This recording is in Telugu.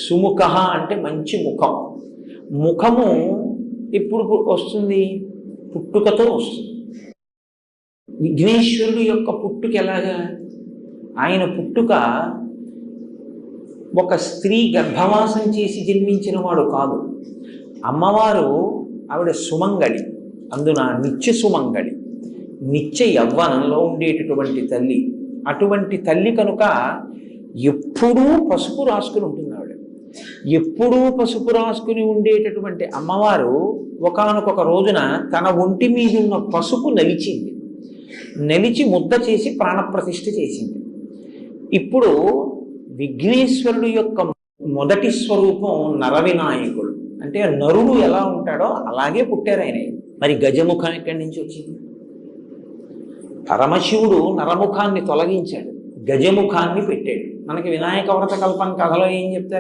సుముఖ అంటే మంచి ముఖం. ముఖము ఇప్పుడు వస్తుంది, పుట్టుకతో వస్తుంది. విఘ్నేశ్వరుడు యొక్క పుట్టుక ఎలాగా? ఆయన పుట్టుక ఒక స్త్రీ గర్భవాసం చేసి జన్మించిన వాడు కాదు. అమ్మవారు ఆవిడ సుమంగళి, అందున నిత్య సుమంగళి, నిత్య యవ్వనంలో ఉండేటటువంటి తల్లి. అటువంటి తల్లి కనుక ఎప్పుడూ పసుపు రాసుకుని ఉంటుంది ఆవిడ. ఎప్పుడూ పసుపు రాసుకుని ఉండేటటువంటి అమ్మవారు ఒకానొక రోజున తన ఒంటి మీద ఉన్న పసుపు నలిచింది. నలిచి ముద్ద చేసి ప్రాణప్రతిష్ఠ చేసింది. ఇప్పుడు విఘ్నేశ్వరుడు యొక్క మొదటి స్వరూపం నరవినాయకుడు. అంటే నరుడు ఎలా ఉంటాడో అలాగే పుట్టారు ఆయన. మరి గజముఖం ఎక్కడి నుంచి వచ్చింది? పరమశివుడు నరముఖాన్ని తొలగించాడు, గజముఖాన్ని పెట్టాడు. మనకి వినాయక వ్రత కల్పం కథలో ఏం చెప్తారు?